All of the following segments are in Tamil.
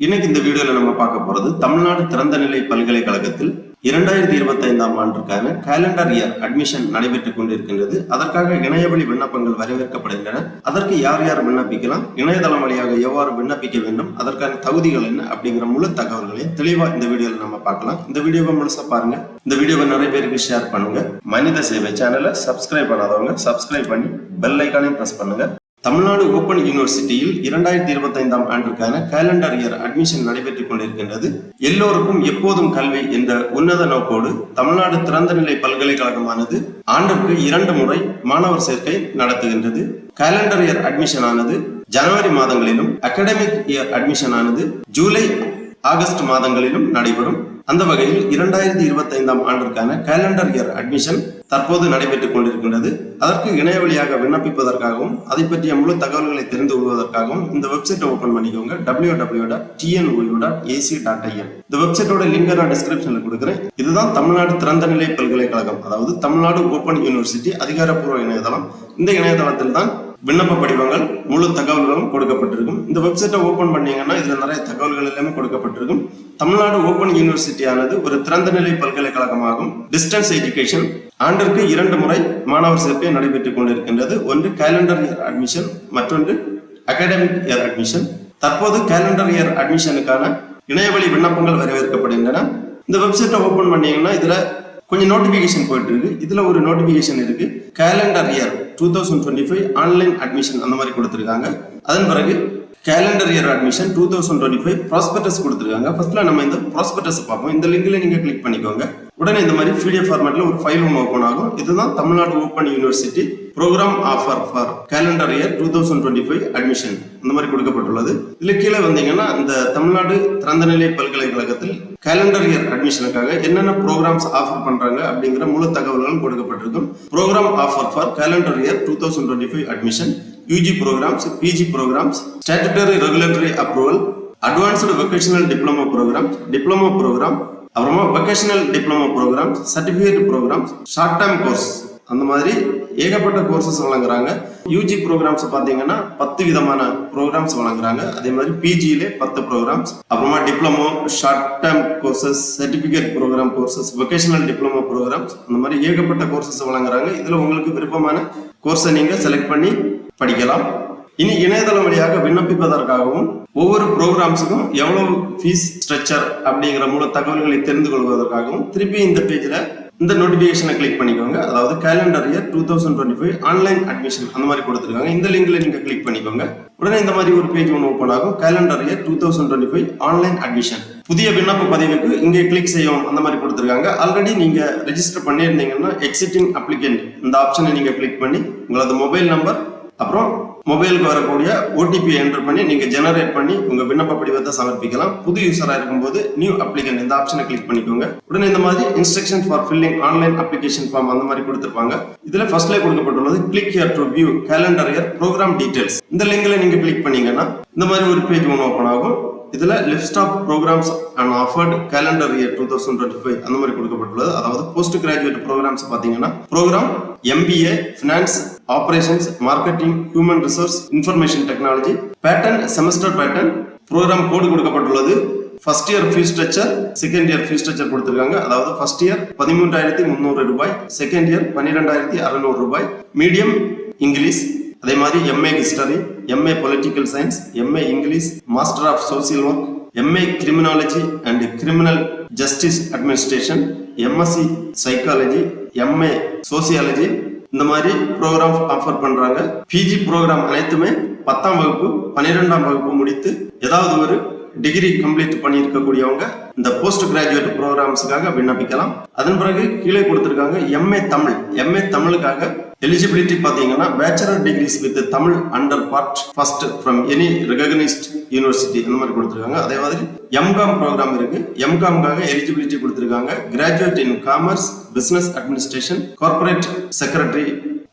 இன்னைக்கு இந்த வீடியோல நம்ம பார்க்க போறது தமிழ்நாடு திறந்தநிலை பல்கலைக்கழகத்தில் 2025ஆம் ஆண்டுக்கான கேலண்டர் இயர் அட்மிஷன் நடைபெற்றுக் கொண்டிருக்கின்றது. அதற்காக இணையவழி விண்ணப்பங்கள் வரவேற்கப்படுகின்றன. அதற்கு யார் யார் விண்ணப்பிக்கலாம், இணையதளம் வழியாக எவ்வாறு விண்ணப்பிக்க வேண்டும், அதற்கான தகுதிகள் என்ன அப்படிங்கிற முழு தகவல்களையும் தெளிவா இந்த வீடியோல நம்ம பார்க்கலாம். இந்த வீடியோவை முழுசா பாருங்க. இந்த வீடியோவை நிறைய பேருக்கு ஷேர் பண்ணுங்க. மனித சேவை சேனலை சப்ஸ்கிரைப் பண்ணாதவங்க சப்ஸ்கிரைப் பண்ணி பெல் ஐகானையும் பிரஸ் பண்ணுங்க. தமிழ்நாடு ஓபன் யூனிவர்சிட்டியில் 2025ஆம் ஆண்டிற்கான கேலண்டர் இயர் அட்மிஷன் நடைபெற்றுக் கொண்டிருக்கின்றது. எல்லோருக்கும் எப்போதும் கல்வி என்ற உன்னத நோக்கோடு தமிழ்நாடு திறந்தநிலை பல்கலைக்கழகமானது ஆண்டிற்கு 2 முறை மாணவர் சேர்க்கை நடத்துகின்றது. கேலண்டர் இயர் அட்மிஷன் ஆனது ஜனவரி மாதங்களிலும், அகாடமிக் இயர் அட்மிஷன் ஆனது ஜூலை ஆகஸ்ட் மாதங்களிலும் நடைபெறும். அந்த வகையில் 2025ஆம் ஆண்டிற்கான கேலண்டர் இயர் அட்மிஷன் தற்போது நடைபெற்றுக் கொண்டிருக்கின்றது. அதற்கு இணைய வழியாக விண்ணப்பிப்பதற்காகவும் அதை பற்றிய முழு தகவல்களை தெரிந்து கொள்வதற்காகவும் இந்த வெப்சைட்டை ஓபன் பண்ணிக்கோங்க. www.tnu.ac.in. இந்த வெப்சைட்டோட லிங்க் நான் டிஸ்கிரிப்ஷன்ல கொடுக்குறேன். இதுதான் தமிழ்நாடு திறந்தநிலை பல்கலைக்கழகம், அதாவது தமிழ்நாடு ஓபன் யூனிவர்சிட்டி அதிகாரப்பூர்வ இணையதளம். இந்த இணையதளத்தில் தான் விண்ணப்ப படிவங்கள் முழு தகவல்களும் கொடுக்கப்பட்டிருக்கும். இந்த வெப்சைட்டை ஓபன் பண்ணீங்கன்னா இதுல நிறைய தகவல்கள் எல்லாமே கொடுக்கப்பட்டிருக்கும். தமிழ்நாடு ஓபன் யூனிவர்சிட்டி ஆனது ஒரு திறந்தநிலை பல்கலைக்கழகமாகும். டிஸ்டன்ஸ் எஜுகேஷன் ஆண்டிற்கு 2 முறை மாணவர் சேர்க்கை நடைபெற்றுக் கொண்டிருக்கின்றது. ஒன்று கேலண்டர் இயர் அட்மிஷன், மற்றொன்று அகாடமிக் இயர் அட்மிஷன். தற்போது கேலண்டர் இயர் அட்மிஷனுக்கான இணையவழி விண்ணப்பங்கள் வரவேற்கப்படுகின்றன. இந்த வெப்சைட்டை ஓபன் பண்ணீங்கன்னா இதுல கொஞ்சம் நோட்டிபிகேஷன் போயிட்டு இருக்கு. இதுல ஒரு நோட்டிபிகேஷன் இருக்கு, கேலண்டர் இயர் 2025 ஆன்லைன் அட்மிஷன் அந்த மாதிரி கொடுத்திருக்காங்க. அதன் பிறகு கேலண்டர் இயர் அட்மிஷன் 2025 ப்ராஸ்பெக்டஸ் கொடுத்திருக்காங்க. ஃபர்ஸ்ட்ல நம்ம இந்த ப்ராஸ்பெக்டஸ் பார்ப்போம். இந்த லிங்க்ல நீங்க கிளிக் பண்ணிக்கோங்க. உடனே இந்த மாதிரி PDF ஃபார்மேட்ல ஒரு ஃபைல் ஒன்று ஓபன் ஆகும். இதுதான் Tamil Nadu open university program offer for calendar year 2025 admission இந்த மாதிரி கொடுக்கப்பட்டுள்ளது. இதுல கீழே வந்தீங்கன்னா இந்த தமிழ்நாடு திறந்தநிலை பல்கலைக்கழகத்தில் கேலண்டர் இயர் அட்மிஷனுக்காக என்னென்ன ப்ரோக்ராம்ஸ் ஆஃபர் பண்றாங்க அப்படிங்கிற முழு தகவல்களும் கொடுக்கப்பட்டிருக்கும். Program offer for calendar year 2025 admission, UG programs, PG programs, statutory regulatory approval, advanced vocational diploma programs, diploma program, அப்புறமா vocational diploma programs, certificate programs, short term course அந்த மாதிரி ஏகப்பட்ட கோர்சஸ் வழங்குறாங்க. UG ப்ரோக்ராம்ஸ் பாத்தீங்கன்னா 10 விதமான ப்ரோக்ராம்ஸ் வழங்குறாங்க. அதே மாதிரி PGல 10 ப்ரோக்ராம்ஸ், அப்புறமா diploma, short term courses, certificate program courses, vocational diploma programs அந்த மாதிரி ஏகப்பட்ட கோர்சஸ் வழங்குறாங்க. இதுல உங்களுக்கு விருப்பமான கோர்ஸை நீங்க செலக்ட் பண்ணி படிக்கலாம். இனி இணையதளம் வழியாக விண்ணப்பிப்பதற்காகவும் ஒவ்வொரு ப்ரோக்ராம்ஸுக்கும் எவ்வளவு ஃபீஸ் ஸ்ட்ரக்சர் அப்படிங்கிற முழு தகவல்களை தெரிந்து கொள்வதற்காகவும் திருப்பி இந்த பேஜ்ல இந்த நோட்டிபிகேஷனை கிளிக் பண்ணிக்கோங்க. அதாவது கேலண்டர் இயர் 2025 ஆன்லைன் அட்மிஷன் அந்த மாதிரி கொடுத்துருக்காங்க. இந்த லிங்க்ல நீங்க கிளிக் பண்ணிக்கோங்க. உடனே இந்த மாதிரி ஒரு பேஜ் ஒன்று ஓப்பன் ஆகும். Calendar year 2025 online admission. புதிய விண்ணப்ப பதிவுக்கு இங்கே கிளிக் செய்யவும் அந்த மாதிரி கொடுத்துருக்காங்க. ஆல்ரெடி நீங்க ரெஜிஸ்டர் பண்ணியிருந்தீங்கன்னா எக்ஸிட்டிங் அப்ளிகன்ட் இந்த ஆப்ஷனை நீங்க கிளிக் பண்ணி உங்களது மொபைல் நம்பர் அப்புறம் மொபைலுக்கு வரக்கூடிய OTP என்டர் பண்ணி நீங்க ஜெனரேட் பண்ணி உங்க விண்ணப்ப படிவத்தை சமர்ப்பிக்கலாம். புது யூசரா இருக்கும்போது நியூ அப்ளிகன்ட் இந்த ஆப்ஷனை கிளிக் பண்ணிக்கோங்க. உடனே இந்த மாதிரி instruction for filling online application form அந்த மாதிரி கொடுத்திருப்பாங்க. இதுல ஃபர்ஸ்ட்ல கொடுக்கப்பட்டுள்ளது click here to view calendar year program details. இந்த லிங்க்ல நீங்க கிளிக் பண்ணீங்கன்னா இந்த மாதிரி ஒரு பேஜ் ஒன்று ஓபன் ஆகும். இதுல list of programmes and offered calendar year 2025 அந்த மாதிரி கொடுக்கப்பட்டுள்ளது. அதாவது போஸ்ட் கிராஜுவேட் ப்ரோக்ராம்ஸ் பாத்தீங்கன்னா programme MBA finance operations marketing human resource information technology pattern semester pattern programme code கொடுக்கப்பட்டுள்ளது. First year fees structure, second year fees structure கொடுத்திருக்காங்க. அதாவது ஃபர்ஸ்ட் இயர் 13,300 ரூபாய், செகண்ட் இயர் 12,600 ரூபாய், மீடியம் இங்கிலீஷ், அதே மாதிரி MA history, MA political science, MA English, master of social work, MA criminology and criminal justice administration, MSc psychology, MA sociology இந்த மாதிரி ப்ரோக்ராம் ஆஃபர் பண்றாங்க. PG ப்ரோக்ராம் அனைத்துமே 10ஆம் வகுப்பு 12ஆம் வகுப்பு முடித்து ஏதாவது ஒரு டிகிரி கம்ப்ளீட் பண்ணி இருக்கக்கூடியவங்க இந்த போஸ்ட் கிராஜுவேட் ப்ரோக்ராம்ஸுக்காக விண்ணப்பிக்கலாம். அதன் பிறகு கீழே கொடுத்திருக்காங்க MA தமிழ். MA தமிழுக்காக எலிஜிபிலிட்டி பாத்தீங்கன்னா bachelor degrees with Tamil under part first from any recognised university அந்த மாதிரி கொடுத்திருக்காங்க. அதே மாதிரி MCOM ப்ரோக்ராம் இருக்கு. MCOMக்காக எலிஜிபிலிட்டி கொடுத்திருக்காங்க. கிராஜுவேட் இன் commerce, business administration, corporate secretary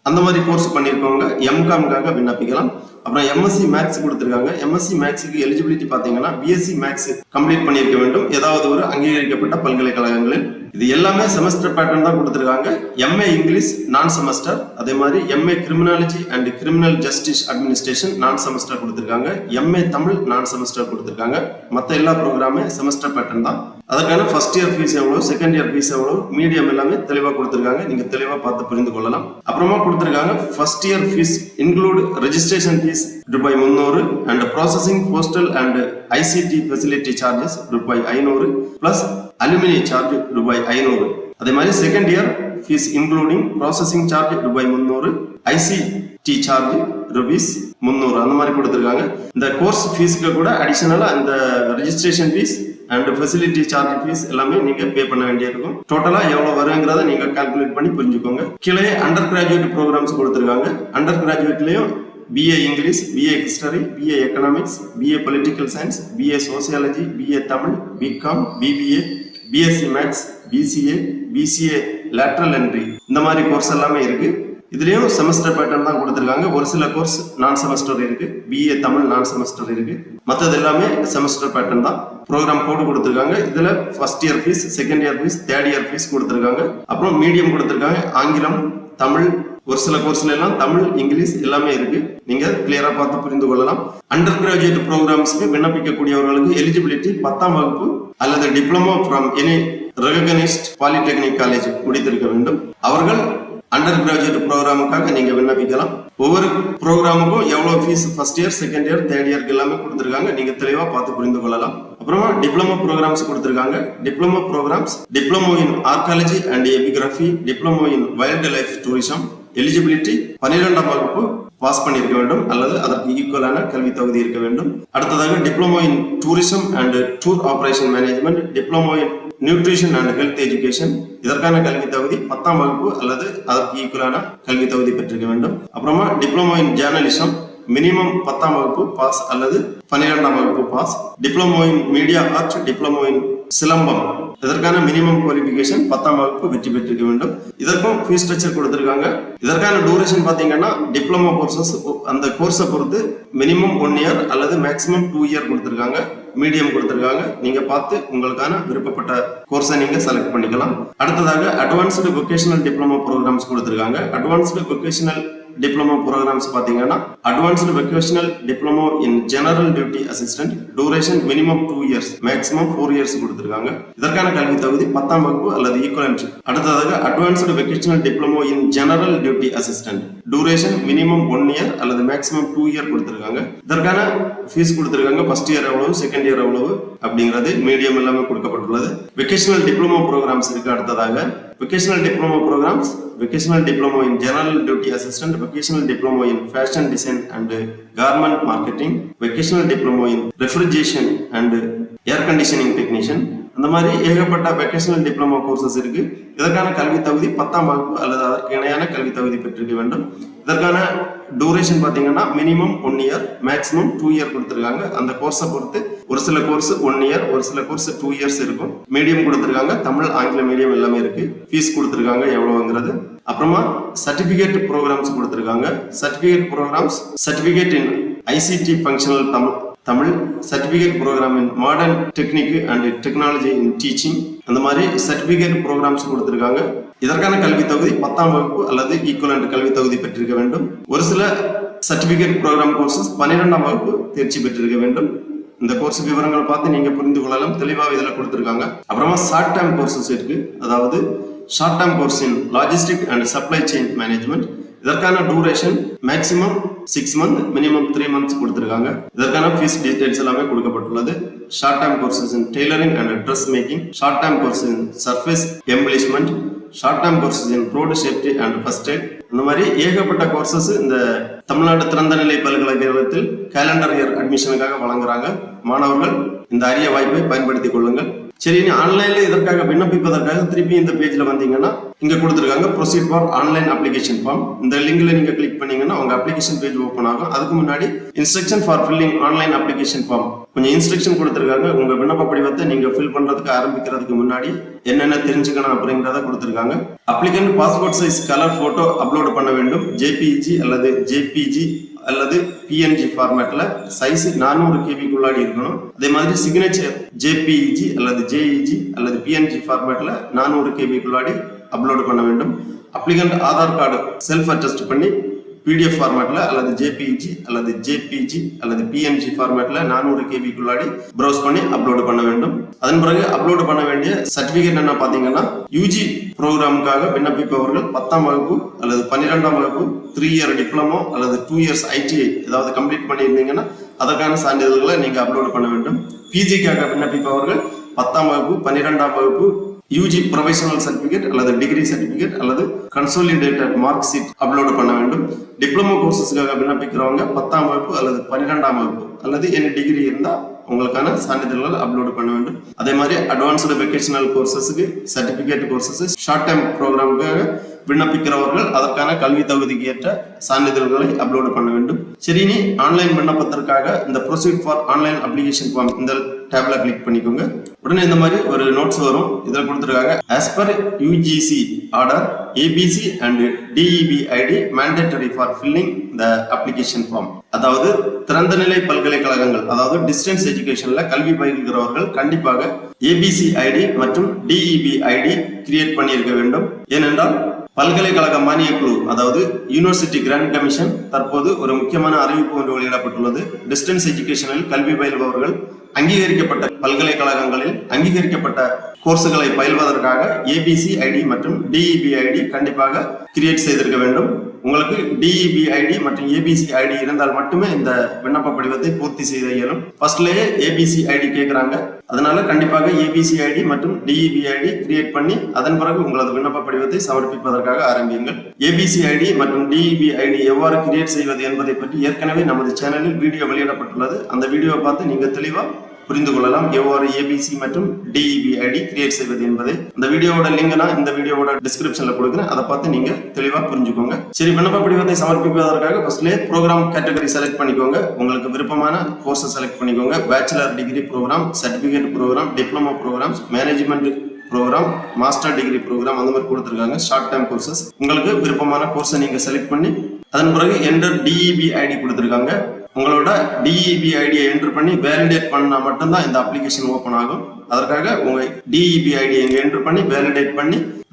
அந்த மாதிரி கோர்ஸ் பண்ணிருக்கவங்க MCOMக்காக விண்ணப்பிக்கலாம். அப்புறம் எம்எஸ்சி மேக்ஸ் கொடுத்திருக்காங்க. எம்எஸ்சி மேக்ஸுக்கு எலிஜிபிலிட்டி பாத்தீங்கன்னா பிஎஸ்சி மேக்ஸ் கம்ப்ளீட் பண்ணியிருக்க வேண்டும் ஏதாவது ஒரு அங்கீகரிக்கப்பட்ட பல்கலைக்கழகங்களில். இது எல்லாமே செமஸ்டர் பேட்டர்ன் தான் கொடுத்திருக்காங்க. எம்ஏ இங்கிலீஷ் நான் செமஸ்டர், அதே மாதிரி MA criminology and criminal justice administration நான் செமஸ்டர் கொடுத்திருக்காங்க. எம்ஏ தமிழ் நான் செமஸ்டர் கொடுத்திருக்காங்க. மற்ற எல்லா ப்ரோக்ராமே செமஸ்டர் பேட்டர்ன் தான். அதற்கான ஃபர்ஸ்ட் இயர் ஃபீஸ் எவ்வளவு, செகண்ட் இயர் ஃபீஸ் எவ்வளவு, மீடியம் எல்லாமே தெளிவா கொடுத்திருக்காங்க. நீங்க தெளிவா பார்த்து புரிந்து கொள்ளலாம். அப்புறமா கொடுத்திருக்காங்க first year fees include registration fees ரூபாய் 300 and processing postal and ICT facility charges ரூபாய் 500 பிளஸ் அலுமினி சார்ஜ் ரூபாய் 500. அதே மாதிரி second year fees including processing charge ரூபாய் 300, ஐசிடி சார்ஜ் ரூபீஸ் 300 அந்த மாதிரி கொடுத்திருக்காங்க. இந்த கோர்ஸ் ஃபீஸ்க்கு கூட அடிஷனலா இந்த registration fees and facility charge fees எல்லாமே நீங்க பே பண்ண வேண்டியிருக்கும். டோட்டலா எவ்வளவு வருங்கிறத நீங்க கால்குலேட் பண்ணி புரிஞ்சுக்கோங்க. கீழே அண்டர் கிராஜுவேட் ப்ரோக்ராம்ஸ் கொடுத்திருக்காங்க. அண்டர் கிராஜுவேட்லயும் BA English, BA history, BA economics, BA political science, BA sociology, BA Tamil, BCom, BBA, BSc maths, BCA, BCA lateral entry இந்த மாதிரி கோர்ஸ் எல்லாமே இருக்கு. இதுலயும் செமஸ்டர் பேட்டர்ன் தான் கொடுத்திருக்காங்க. ஒரு சில கோர்ஸ் நான் செமஸ்டர் இருக்கு, BA தமிழ் நான் செமஸ்டர் இருக்கு. மற்றது எல்லாமே செமஸ்டர் பேட்டர்ன் தான். ப்ரோக்ராம் கோடு கொடுத்திருக்காங்க. இதுல first year fees, second year fees, third year fees கொடுத்திருக்காங்க. அப்புறம் மீடியம் கொடுத்திருக்காங்க. ஆங்கிலம், தமிழ், ஒரு சில கோர்ஸ்ல எல்லாம் தமிழ், இங்கிலீஷ் எல்லாமே இருக்கு. நீங்க கிளியரா பார்த்து புரிந்து கொள்ளலாம். அண்டர் கிராஜுவேட் ப்ரோக்ராம்ஸ்க்கு விண்ணப்பிக்கக்கூடியவர்களுக்கு எலிஜிபிலிட்டி 10ஆம் வகுப்பு அல்லது diploma from any recognised polytechnic college முடித்திருக்க வேண்டும். அவர்கள் அண்டர் கிராஜுவேட் ப்ரோக்ராமுக்காக நீங்க விண்ணப்பிக்கலாம். ஒவ்வொரு ப்ரோக்ராமுக்கும் எவ்வளவு fees first year, second year, third இயருக்கு எல்லாமே கொடுத்திருக்காங்க. நீங்க தெளிவா பார்த்து புரிந்து கொள்ளலாம். அப்புறமா டிப்ளமோ ப்ரோக்ராம்ஸ் கொடுத்திருக்காங்க. Diploma programs diploma in archaeology and epigraphy, diploma in wildlife tourism. Eligibility 12ஆம் வகுப்பு பாஸ் பண்ணியிருக்க வேண்டும் அல்லது அதற்கு ஈக்குவலான கல்வி தகுதி இருக்க வேண்டும். அடுத்ததாக diploma in tourism and tour operation management, diploma in nutrition and health education. இதற்கான கல்வி தகுதி 10ஆம் வகுப்பு அல்லது அதற்கு ஈக்குவலான கல்வி தகுதி பெற்றிருக்க வேண்டும். அப்புறமா டிப்ளமோ இன் ஜேர்னலிசம் மினிமம் 10ஆம் வகுப்பு பாஸ் அல்லது 12ஆம் வகுப்பு pass. Diploma in media art, diploma in Silambam, இதற்கான மினிமம் குவாலிஃபிகேஷன் 10ஆம் வகுப்பு வெற்றி பெற்றிருக்க வேண்டும். இதற்கும் ஃபீஸ் ஸ்ட்ரக்சர் கொடுத்திருக்காங்க. இதற்கான டூரேஷன் பாத்தீங்கன்னா டிப்ளமோ கோர்சஸ் அந்த கோர்ஸை பொறுத்து மினிமம் 1 இயர் அல்லது மேக்ஸிமம் 2 இயர் கொடுத்திருக்காங்க. மீடியம் கொடுத்திருக்காங்க. நீங்க பார்த்து உங்களுக்கான விருப்பப்பட்ட கோர்ஸை நீங்க செலக்ட் பண்ணிக்கலாம். அடுத்ததாக அட்வான்ஸ்டு வொகேஷனல் டிப்ளமோ ப்ரோக்ராம்ஸ் கொடுத்திருக்காங்க. அட்வான்ஸ்டு வொகேஷனல் டிப்ளமோ ப்ரோக்ராம்ஸ் பாத்தீங்கன்னா advanced vocational diploma in general duty assistant, duration minimum 2 years maximum 4 years கொடுத்திருக்காங்க. இதற்கான கல்வி தகுதி 10ஆம் வகுப்பு அல்லது ஈக்குவலன்ட். அடுத்ததாக advanced vocational diploma in general duty assistant, duration minimum 1 year அல்லது மேக்ஸிமம் 2 இயர் கொடுத்திருக்காங்க. இதற்கான ஃபீஸ் கொடுத்திருக்காங்க. ஃபர்ஸ்ட் இயர் எவ்வளவு, செகண்ட் இயர் எவ்வளவு அப்படிங்கிறது மீடியம் எல்லாமே கொடுக்கப்பட்டுள்ளது. வொகேஷனல் டிப்ளமோ ப்ரோக்ராம்ஸ் இருக்கு. அடுத்ததாக vocational diploma programs, vocational diploma in general duty assistant, vocational diploma in fashion design and garment marketing, vocational diploma in refrigeration and air conditioning technician. அந்த மாதிரி ஏகப்பட்ட வெக்கேஷனல் டிப்ளமோ கோர்சஸ் இருக்கு. இதற்கான கல்வி தகுதி 10ஆம் வகுப்பு அல்லது அதற்கு இணையான கல்வி தகுதி பெற்றிருக்க வேண்டும். இதற்கான டூரேஷன் பாத்தீங்கன்னா மினிமம் 1 இயர் மேக்ஸிமம் 2 இயர் கொடுத்திருக்காங்க. அந்த கோர்ஸை பொறுத்து ஒரு சில கோர்ஸ் 1 இயர், ஒரு சில கோர்ஸ் 2 இயர்ஸ் இருக்கும். மீடியம் கொடுத்திருக்காங்க. தமிழ், ஆங்கில மீடியம் எல்லாமே இருக்கு. ஃபீஸ் கொடுத்திருக்காங்க எவ்வளவுங்கிறது. அப்புறமா சர்டிபிகேட் ப்ரோக்ராம்ஸ் கொடுத்திருக்காங்க. Certificate programs certificate in ICT functional Tamil, certificate program in modern technique and technology in teaching, அந்த மாதிரி சர்டிபிகேட் ப்ரோக்ராம்ஸ் கொடுத்திருக்காங்க. இதற்கான கல்வி தகுதி 10ஆம் வகுப்பு அல்லது ஈக்குவலன்ட் கல்வி தகுதி பெற்றிருக்க வேண்டும். ஒரு சில சர்டிபிகேட் ப்ரோக்ராம் கோர்சஸ் 12ஆம் வகுப்பு தேர்ச்சி பெற்றிருக்க வேண்டும். இந்த கோர்ஸ் விவரங்களை பார்த்து நீங்க புரிந்து கொள்ளலாம். தெளிவாக இதுல கொடுத்திருக்காங்க. அப்புறமா ஷார்ட் டேர்ம் கோர்சஸ் இருக்கு. அதாவது short term course in logistic and supply chain management. இதற்கான duration maximum 6 month, minimum 3 months கொடுத்திருக்காங்க. இதற்கான ஃபீஸ் டீடைல்ஸ் எல்லாமே கொடுக்கப்பட்டுள்ளது. Short term courses in tailoring and dress making, short term courses in surface embellishment, short term courses in road safety and first aid. இந்த மாதிரி ஏகப்பட்ட கோர்சஸ் இந்த தமிழ்நாடு திறந்தநிலை பல்கலைக்கழகத்தில் கேலண்டர் இயர் அட்மிஷனுக்காக வழங்குறாங்க. மாணவர்கள் இந்த அரிய வாய்ப்பை பயன்படுத்திக் கொள்ளுங்கள். சரி, ஆன்லைன்ல இதற்காக விண்ணப்பிப்பதற்காக திருப்பி இந்த பேஜ்ல வந்தீங்கன்னா இங்க கொடுத்திருக்காங்க proceed for online application form. இந்த லிங்க்ல நீங்க கிளிக் பண்ணீங்கன்னா உங்க அப்ளிகேஷன் பேஜ் ஓபன் ஆகும். அதுக்கு முன்னாடி instruction for filling online application form கொஞ்சம் இன்ஸ்ட்ரக்ஷன் கொடுத்திருக்காங்க. உங்க விண்ணப்ப படிவத்தை நீங்க ஃபில் பண்றதுக்கு ஆரம்பிக்கிறதுக்கு முன்னாடி என்னென்ன தெரிஞ்சுக்கணும் அப்படிங்கறத கொடுத்திருக்காங்க. Applicant passport size colour photo upload பண்ண வேண்டும். ஜேபிஜி அல்லது ஜேபிஜி அல்லது பிஎன்ஜி ஃபார்மேட்ல சைஸ் 400 கேபிக்குள்ளாடி இருக்கணும். அதே மாதிரி சிக்னேச்சர் ஜேபிஇஜி அல்லது ஜேஇஜி அல்லது பிஎன்ஜி ஃபார்மேட்ல 400 கேபிக்குள்ளாடி அப்லோட் பண்ண வேண்டும். Applicant Aadhaar card self attest பண்ணி பிடிஎஃப் ஃபார்மேட்ல அல்லது ஜேபிஇஜி அல்லது ஜேபிஜி அல்லது பிஎன்ஜி ஃபார்மேட்ல 400 கேபிக்குள்ளாடி ப்ரௌஸ் பண்ணி அப்லோட் பண்ண வேண்டும். அதன் பிறகு அப்லோட் பண்ண வேண்டிய சர்டிபிகேட் என்ன பாத்தீங்கன்னா, யூஜி ப்ரோக்ராமுக்காக விண்ணப்பிப்பவர்கள் 10ஆம் வகுப்பு அல்லது 12ஆம் வகுப்பு 3 இயர் டிப்ளமோ அல்லது 2 இயர்ஸ் ஐடிஐ ஏதாவது கம்ப்ளீட் பண்ணியிருந்தீங்கன்னா அதற்கான சான்றிதழ்களை நீங்க அப்லோட் பண்ண வேண்டும். பிஜிக்காக விண்ணப்பிப்பவர்கள் 10ஆம் வகுப்பு 12ஆம் வகுப்பு யூஜி ப்ரொஃபஷனல் சர்டிபிகேட் அல்லது டிகிரி சர்டிபிகேட் அல்லது கன்சோலிடேட்டட் மார்க் ஷீட் அப்லோட் பண்ண வேண்டும். டிப்ளமோ கோர்சஸ்க்காக விண்ணப்பிக்கிறவங்க 10ஆம் வகுப்பு அல்லது 12ஆம் வகுப்பு அல்லது என்ன டிகிரி இருந்தா உங்களுக்கான சான்றிதழ்கள் அப்லோட் பண்ண வேண்டும். அதே மாதிரி அட்வான்ஸ்டு வெக்கேஷனல் கோர்சஸுக்கு சர்டிபிகேட் கோர்சஸ் ஷார்ட் டைம் ப்ரோக்ராமுக்காக விண்ணப்பிக்கிறவர்கள் அதற்கான கல்வி தகுதிக்கு ஏற்ற சான்றிதழ்களை அப்லோட் பண்ண வேண்டும். சரி, இனி ஆன்லைன் விண்ணப்பத்திற்காக இந்த proceed for online application form இந்த டேப்ல கிளிக் பண்ணிக்கோங்க. உடனே இந்த மாதிரி ஒரு நோட்ஸ் வரும். இதில் கொடுத்துருக்காங்க, as per UGC order ABC and DEB ID mandatory for filling the application form. அதாவது திறந்தநிலை பல்கலைக்கழகங்கள் அதாவது டிஸ்டன்ஸ் எஜுகேஷன்ல கல்வி பயில்கிறவர்கள் கண்டிப்பாக ABC ID மற்றும் DEB ID கிரியேட் பண்ணியிருக்க வேண்டும். ஏனென்றால் பல்கலைக்கழக மானிய குழு அதாவது யூனிவர்சிட்டி கிராண்ட் கமிஷன் தற்போது ஒரு முக்கியமான அறிவிப்பு ஒன்று வெளியிடப்பட்டுள்ளது. டிஸ்டன்ஸ் எஜுகேஷனில் கல்வி பயில்பவர்கள் அங்கீகரிக்கப்பட்ட பல்கலைக்கழகங்களில் அங்கீகரிக்கப்பட்ட கோர்ஸுகளை பயில்வதற்காக ABC ஐடி மற்றும் DEB ஐடி கண்டிப்பாக கிரியேட் செய்திருக்க வேண்டும். உங்களுக்கு DEB ஐடி மற்றும் ABC ஐடி இருந்தால் மட்டுமே இந்த விண்ணப்ப படிவத்தை பூர்த்தி செய்த இயலும். ஃபர்ஸ்ட்லேயே ABC ஐடி கேட்குறாங்க. அதனால கண்டிப்பாக ABC ஐடி மற்றும் DEB ஐடி கிரியேட் பண்ணி அதன் பிறகு உங்களது விண்ணப்ப படிவத்தை சமர்ப்பிப்பதற்காக ஆரம்பியுங்கள். ABC ஐடி மற்றும் DEB ஐடி எவ்வாறு கிரியேட் செய்வது என்பதை பற்றி ஏற்கனவே நமது சேனலில் வீடியோ வெளியிடப்பட்டுள்ளது. அந்த வீடியோவை பார்த்து நீங்க தெளிவா புரிந்து கொள்ளலாம் எவ்வாறு ABC மற்றும் DEB ஐடி கிரியேட் செய்வது என்பதை. இந்த வீடியோவோட லிங்க் நான் இந்த வீடியோவோட டிஸ்கிரிப்ஷன்ல கொடுக்குறேன். அதை பார்த்து நீங்க தெளிவா புரிஞ்சுக்கோங்க. சரி, விண்ணப்ப படிவத்தை சமர்ப்பிப்பதற்காக ஃபர்ஸ்ட்லேயே ப்ரோக்ராம் கேட்டகரி செலக்ட் பண்ணிக்கோங்க. உங்களுக்கு விருப்பமான கோர்ஸை செலக்ட் பண்ணிக்கோங்க. Bachelor degree programme, certificate programme, diploma programme, management programme, master degree programme அந்த மாதிரி கொடுத்துருக்காங்க. Short time courses. உங்களுக்கு விருப்பமான கோர்ஸை நீங்க செலக்ட் பண்ணி அதன் பிறகு என்டர் DEB ஐடி கொடுத்துருக்காங்க. உங்களோட DEB ஐடியை என்டர் பண்ணி வேலிடேட் பண்ணா மட்டும்தான் இந்த அப்ளிகேஷன் ஓபன் ஆகும். அதற்காக உங்க DEB ஐடியை என்டர் பண்ணி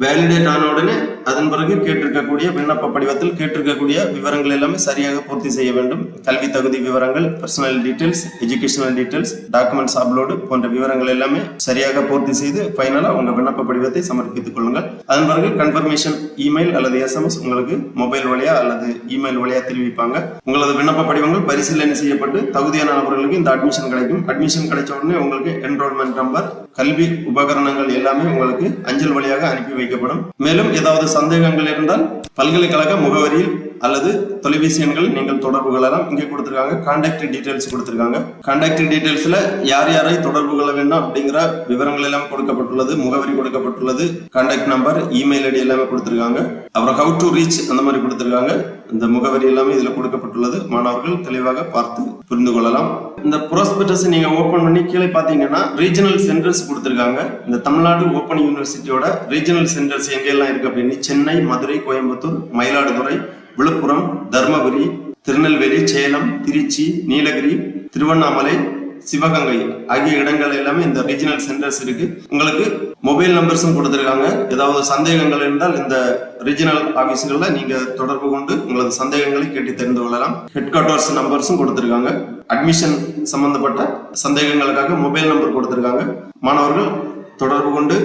வேலிடேட் ஆன உடனே அதன் பிறகு கேட்டிருக்கக்கூடிய விண்ணப்ப படிவத்தில் கேட்டிருக்கக்கூடிய விவரங்கள் எல்லாமே சரியாக பூர்த்தி செய்ய வேண்டும். கல்வி தகுதி விவரங்கள், personal details, educational details, documents upload போன்ற விவரங்கள் எல்லாமே சரியாக பூர்த்தி செய்து ஃபைனலா உங்க விண்ணப்ப படிவத்தை சமர்ப்பித்துக் கொள்ளுங்கள். அதன் பிறகு கன்ஃபர்மேஷன் இமெயில் அல்லது SMS உங்களுக்கு மொபைல் வழியா அல்லது இமெயில் வழியா தெரிவிப்பாங்க. உங்களது விண்ணப்ப படிவங்கள் பரிசீலனை செய்யப்பட்டு தகுதியான நபர்களுக்கு இந்த அட்மிஷன் கிடைக்கும். அட்மிஷன் கிடைச்ச உடனே உங்களுக்கு என்ரோல்மெண்ட் நம்பர், கல்வி உபகரணங்கள் எல்லாமே உங்களுக்கு அஞ்சல் வழியாக அனுப்பி வைக்கப்படும். மேலும் ஏதாவது சந்தேகங்கள் இருந்தால் பல்கலைக்கழக முகவரியில் அல்லது தொலைபேசி எண்கள் நீங்கள் தொடர்பு கொள்ளலாம். இங்கே கொடுத்திருக்காங்க கான்டாக்ட் டீடைல்ஸ் கொடுத்திருக்காங்க. கான்டாக்ட் டீடைல்ஸ்ல யார் யாரை தொடர்பு கொள்ள வேண்டும் அப்படிங்கிற விவரங்கள் எல்லாம் கொடுக்கப்பட்டுள்ளது. முகவரி கொடுக்கப்பட்டுள்ளது, கான்டாக்ட் நம்பர், இமெயில் ஐடி எல்லாமே கொடுத்திருக்காங்க. அப்புறம் ஹவு டு ரீச் அந்த மாதிரி கொடுத்திருக்காங்க. இந்த முகவரி எல்லாமே இதுல கொடுக்கப்பட்டுள்ளது. மாணவர்கள் தெளிவாக பார்த்து புரிந்து கொள்ளலாம். இந்த ப்ராஸ்பெக்டஸ் நீங்க ஓபன் பண்ணி கீழே பாத்தீங்கன்னா ரீஜனல் சென்டர்ஸ் கொடுத்திருக்காங்க. இந்த தமிழ்நாடு ஓபன் யூனிவர்சிட்டியோட ரீஜனல் சென்டர்ஸ் எங்கெல்லாம் இருக்கு அப்படின்னு சென்னை, மதுரை, கோயம்புத்தூர், மயிலாடுதுறை, விழுப்புரம், தர்மபுரி, திருநெல்வேலி, சேலம், திருச்சி, நீலகிரி, திருவண்ணாமலை, சிவகங்கை ஆகிய இடங்கள் எல்லாமே இந்த ரீஜனல் சென்டர்ஸ் இருக்கு. உங்களுக்கு மொபைல் நம்பர்ஸும் கொடுத்திருக்காங்க. ஏதாவது சந்தேகங்கள் இருந்தால் இந்த ரீஜனல் ஆபீஸ்கள்ல நீங்க தொடர்பு கொண்டு உங்களது சந்தேகங்களை கேட்டு தெரிந்து கொள்ளலாம். ஹெட் குவார்ட்டர்ஸ் நம்பர்ஸும் கொடுத்திருக்காங்க. அட்மிஷன் சம்பந்தப்பட்ட சந்தேகங்களுக்காக மொபைல் நம்பர் கொடுத்திருக்காங்க. மாணவர்கள் தொடர்பு கொண்டு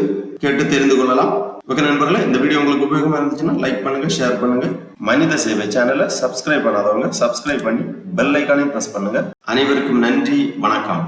கேட்டு தெரிந்து கொள்ளலாம். ஓகே நண்பர்களே, இந்த வீடியோ உங்களுக்கு உபயோகமா இருந்துச்சுன்னா லைக் பண்ணுங்க, ஷேர் பண்ணுங்க. மனித சேவை சேனலை சப்ஸ்கிரைப் பண்ணாதவங்க சப்ஸ்கிரைப் பண்ணி பெல் ஐக்கானையும் பிரஸ் பண்ணுங்க. அனைவருக்கும் நன்றி, வணக்கம்.